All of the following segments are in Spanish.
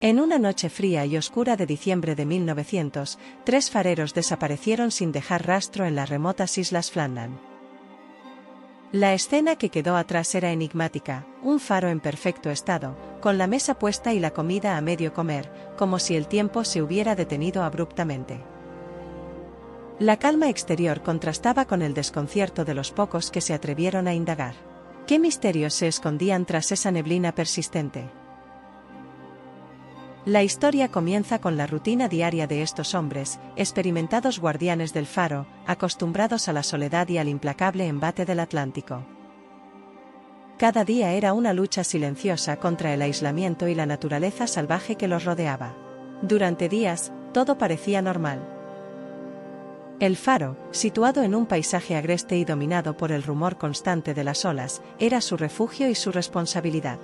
En una noche fría y oscura de diciembre de 1900, 3 fareros desaparecieron sin dejar rastro en las remotas Islas Flannan. La escena que quedó atrás era enigmática: un faro en perfecto estado, con la mesa puesta y la comida a medio comer, como si el tiempo se hubiera detenido abruptamente. La calma exterior contrastaba con el desconcierto de los pocos que se atrevieron a indagar. ¿Qué misterios se escondían tras esa neblina persistente? La historia comienza con la rutina diaria de estos hombres, experimentados guardianes del faro, acostumbrados a la soledad y al implacable embate del Atlántico. Cada día era una lucha silenciosa contra el aislamiento y la naturaleza salvaje que los rodeaba. Durante días, todo parecía normal. El faro, situado en un paisaje agreste y dominado por el rumor constante de las olas, era su refugio y su responsabilidad.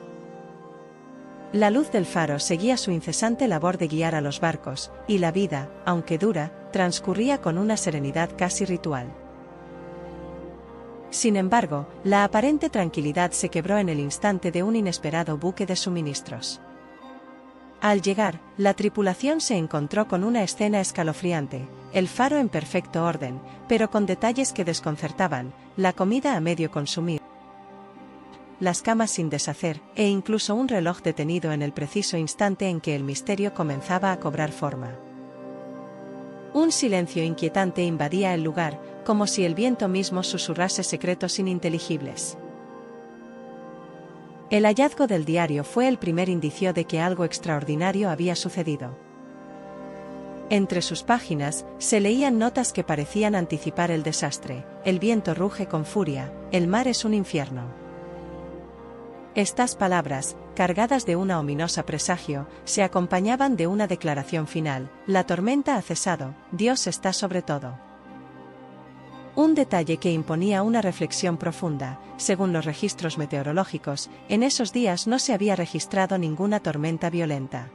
La luz del faro seguía su incesante labor de guiar a los barcos, y la vida, aunque dura, transcurría con una serenidad casi ritual. Sin embargo, la aparente tranquilidad se quebró en el instante de un inesperado buque de suministros. Al llegar, la tripulación se encontró con una escena escalofriante: el faro en perfecto orden, pero con detalles que desconcertaban: la comida a medio consumir, las camas sin deshacer, e incluso un reloj detenido en el preciso instante en que el misterio comenzaba a cobrar forma. Un silencio inquietante invadía el lugar, como si el viento mismo susurrase secretos ininteligibles. El hallazgo del diario fue el primer indicio de que algo extraordinario había sucedido. Entre sus páginas, se leían notas que parecían anticipar el desastre: el viento ruge con furia, el mar es un infierno. Estas palabras, cargadas de una ominosa presagio, se acompañaban de una declaración final: la tormenta ha cesado, Dios está sobre todo. Un detalle que imponía una reflexión profunda: según los registros meteorológicos, en esos días no se había registrado ninguna tormenta violenta.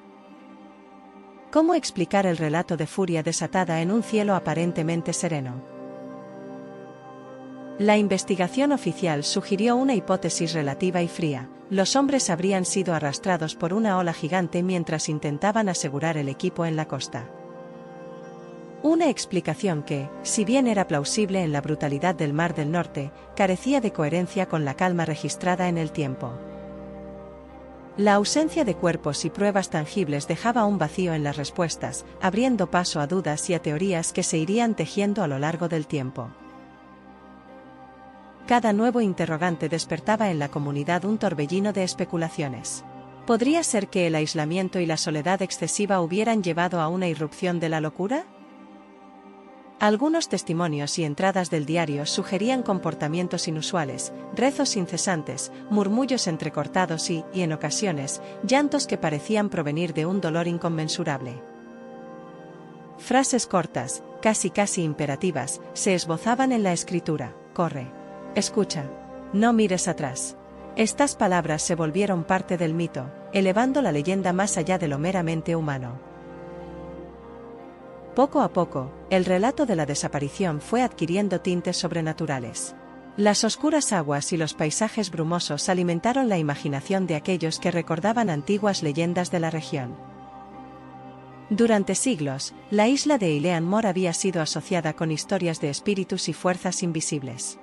¿Cómo explicar el relato de furia desatada en un cielo aparentemente sereno? La investigación oficial sugirió una hipótesis relativa y fría: los hombres habrían sido arrastrados por una ola gigante mientras intentaban asegurar el equipo en la costa. Una explicación que, si bien era plausible en la brutalidad del Mar del Norte, carecía de coherencia con la calma registrada en el tiempo. La ausencia de cuerpos y pruebas tangibles dejaba un vacío en las respuestas, abriendo paso a dudas y a teorías que se irían tejiendo a lo largo del tiempo. Cada nuevo interrogante despertaba en la comunidad un torbellino de especulaciones. ¿Podría ser que el aislamiento y la soledad excesiva hubieran llevado a una irrupción de la locura? Algunos testimonios y entradas del diario sugerían comportamientos inusuales: rezos incesantes, murmullos entrecortados y, en ocasiones, llantos que parecían provenir de un dolor inconmensurable. Frases cortas, casi imperativas, se esbozaban en la escritura: corre, escucha, no mires atrás. Estas palabras se volvieron parte del mito, elevando la leyenda más allá de lo meramente humano. Poco a poco, el relato de la desaparición fue adquiriendo tintes sobrenaturales. Las oscuras aguas y los paisajes brumosos alimentaron la imaginación de aquellos que recordaban antiguas leyendas de la región. Durante siglos, la isla de Eilean Mor había sido asociada con historias de espíritus y fuerzas invisibles.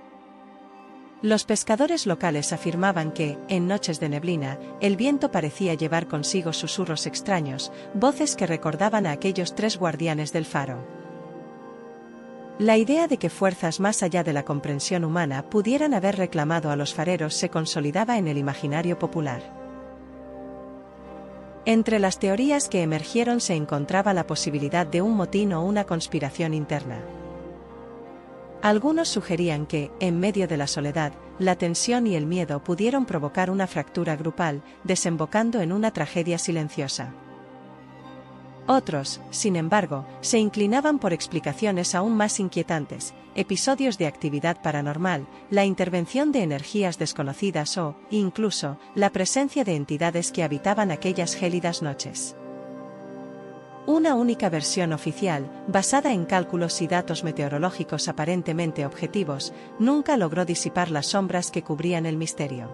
Los pescadores locales afirmaban que, en noches de neblina, el viento parecía llevar consigo susurros extraños, voces que recordaban a aquellos 3 guardianes del faro. La idea de que fuerzas más allá de la comprensión humana pudieran haber reclamado a los fareros se consolidaba en el imaginario popular. Entre las teorías que emergieron se encontraba la posibilidad de un motín o una conspiración interna. Algunos sugerían que, en medio de la soledad, la tensión y el miedo pudieron provocar una fractura grupal, desembocando en una tragedia silenciosa. Otros, sin embargo, se inclinaban por explicaciones aún más inquietantes: episodios de actividad paranormal, la intervención de energías desconocidas o, incluso, la presencia de entidades que habitaban aquellas gélidas noches. Una única versión oficial, basada en cálculos y datos meteorológicos aparentemente objetivos, nunca logró disipar las sombras que cubrían el misterio.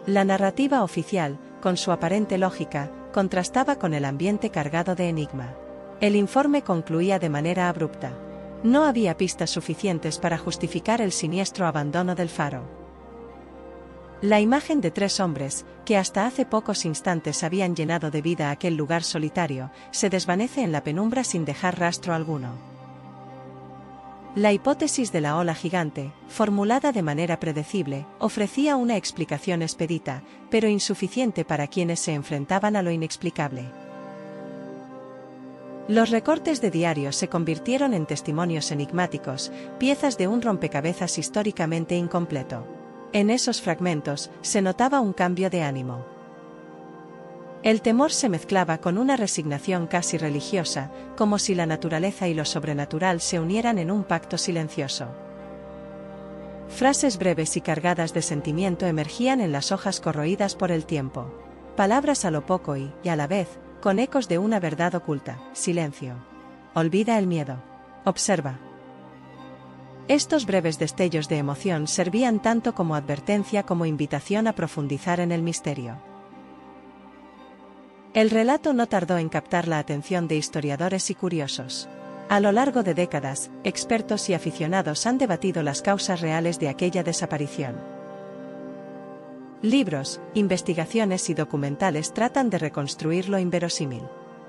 La narrativa oficial, con su aparente lógica, contrastaba con el ambiente cargado de enigma. El informe concluía de manera abrupta. No había pistas suficientes para justificar el siniestro abandono del faro. La imagen de 3 hombres, que hasta hace pocos instantes habían llenado de vida aquel lugar solitario, se desvanece en la penumbra sin dejar rastro alguno. La hipótesis de la ola gigante, formulada de manera predecible, ofrecía una explicación expedita, pero insuficiente para quienes se enfrentaban a lo inexplicable. Los recortes de diarios se convirtieron en testimonios enigmáticos, piezas de un rompecabezas históricamente incompleto. En esos fragmentos se notaba un cambio de ánimo. El temor se mezclaba con una resignación casi religiosa, como si la naturaleza y lo sobrenatural se unieran en un pacto silencioso. Frases breves y cargadas de sentimiento emergían en las hojas corroídas por el tiempo. Palabras a lo poco y, a la vez, con ecos de una verdad oculta. Silencio. Olvida el miedo. Observa. Estos breves destellos de emoción servían tanto como advertencia como invitación a profundizar en el misterio. El relato no tardó en captar la atención de historiadores y curiosos. A lo largo de décadas, expertos y aficionados han debatido las causas reales de aquella desaparición. Libros, investigaciones y documentales tratan de reconstruir lo inverosímil.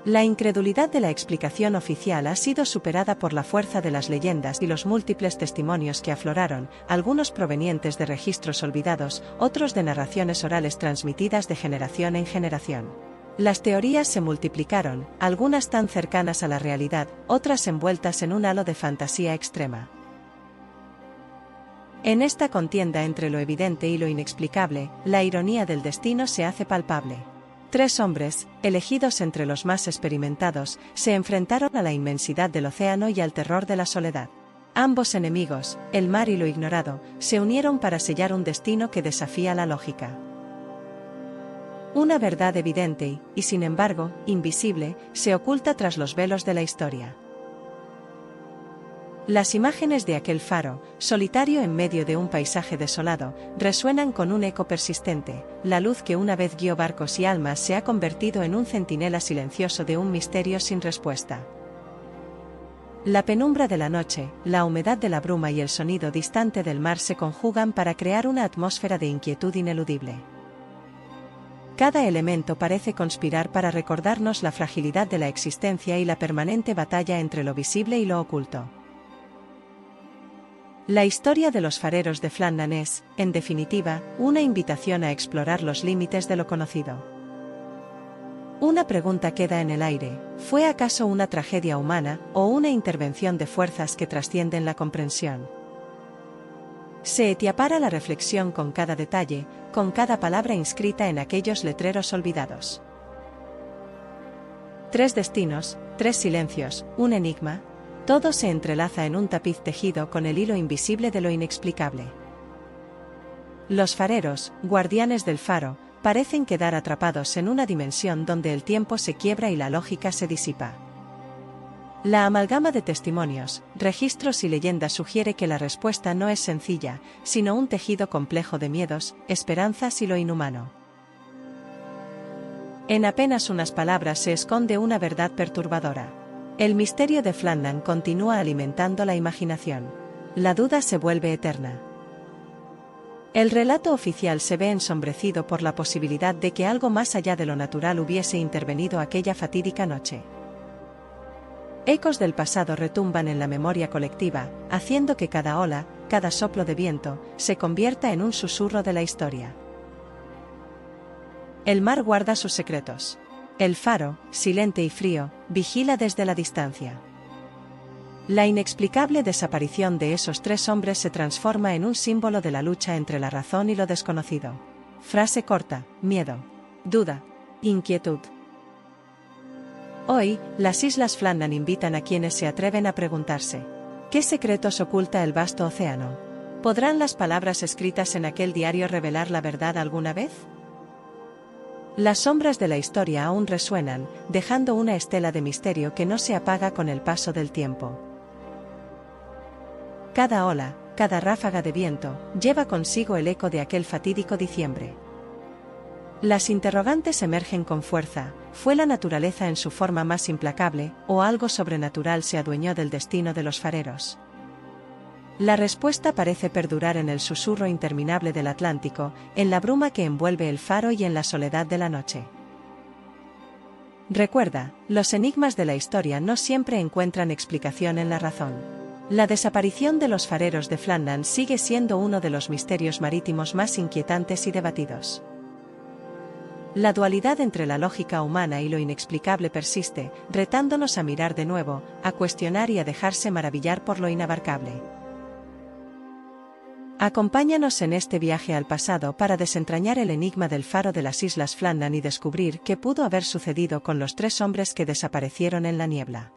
La incredulidad de la explicación oficial ha sido superada por la fuerza de las leyendas y los múltiples testimonios que afloraron, algunos provenientes de registros olvidados, otros de narraciones orales transmitidas de generación en generación. Las teorías se multiplicaron, algunas tan cercanas a la realidad, otras envueltas en un halo de fantasía extrema. En esta contienda entre lo evidente y lo inexplicable, la ironía del destino se hace palpable. 3 hombres, elegidos entre los más experimentados, se enfrentaron a la inmensidad del océano y al terror de la soledad. Ambos enemigos, el mar y lo ignorado, se unieron para sellar un destino que desafía la lógica. Una verdad evidente y, sin embargo, invisible, se oculta tras los velos de la historia. Las imágenes de aquel faro, solitario en medio de un paisaje desolado, resuenan con un eco persistente. La luz que una vez guió barcos y almas se ha convertido en un centinela silencioso de un misterio sin respuesta. La penumbra de la noche, la humedad de la bruma y el sonido distante del mar se conjugan para crear una atmósfera de inquietud ineludible. Cada elemento parece conspirar para recordarnos la fragilidad de la existencia y la permanente batalla entre lo visible y lo oculto. La historia de los fareros de Flannan es, en definitiva, una invitación a explorar los límites de lo conocido. Una pregunta queda en el aire: ¿fue acaso una tragedia humana o una intervención de fuerzas que trascienden la comprensión? Se etiapara la reflexión con cada detalle, con cada palabra inscrita en aquellos letreros olvidados. 3 destinos, 3 silencios, un enigma. Todo se entrelaza en un tapiz tejido con el hilo invisible de lo inexplicable. Los fareros, guardianes del faro, parecen quedar atrapados en una dimensión donde el tiempo se quiebra y la lógica se disipa. La amalgama de testimonios, registros y leyendas sugiere que la respuesta no es sencilla, sino un tejido complejo de miedos, esperanzas y lo inhumano. En apenas unas palabras se esconde una verdad perturbadora. El misterio de Flannan continúa alimentando la imaginación. La duda se vuelve eterna. El relato oficial se ve ensombrecido por la posibilidad de que algo más allá de lo natural hubiese intervenido aquella fatídica noche. Ecos del pasado retumban en la memoria colectiva, haciendo que cada ola, cada soplo de viento, se convierta en un susurro de la historia. El mar guarda sus secretos. El faro, silente y frío, vigila desde la distancia. La inexplicable desaparición de esos 3 hombres se transforma en un símbolo de la lucha entre la razón y lo desconocido. Frase corta: miedo, duda, inquietud. Hoy, las Islas Flannan invitan a quienes se atreven a preguntarse: ¿qué secretos oculta el vasto océano? ¿Podrán las palabras escritas en aquel diario revelar la verdad alguna vez? Las sombras de la historia aún resuenan, dejando una estela de misterio que no se apaga con el paso del tiempo. Cada ola, cada ráfaga de viento, lleva consigo el eco de aquel fatídico diciembre. Las interrogantes emergen con fuerza: ¿fue la naturaleza en su forma más implacable, o algo sobrenatural se adueñó del destino de los fareros? La respuesta parece perdurar en el susurro interminable del Atlántico, en la bruma que envuelve el faro y en la soledad de la noche. Recuerda, los enigmas de la historia no siempre encuentran explicación en la razón. La desaparición de los fareros de Flandern sigue siendo uno de los misterios marítimos más inquietantes y debatidos. La dualidad entre la lógica humana y lo inexplicable persiste, retándonos a mirar de nuevo, a cuestionar y a dejarse maravillar por lo inabarcable. Acompáñanos en este viaje al pasado para desentrañar el enigma del faro de las Islas Flandern y descubrir qué pudo haber sucedido con los 3 hombres que desaparecieron en la niebla.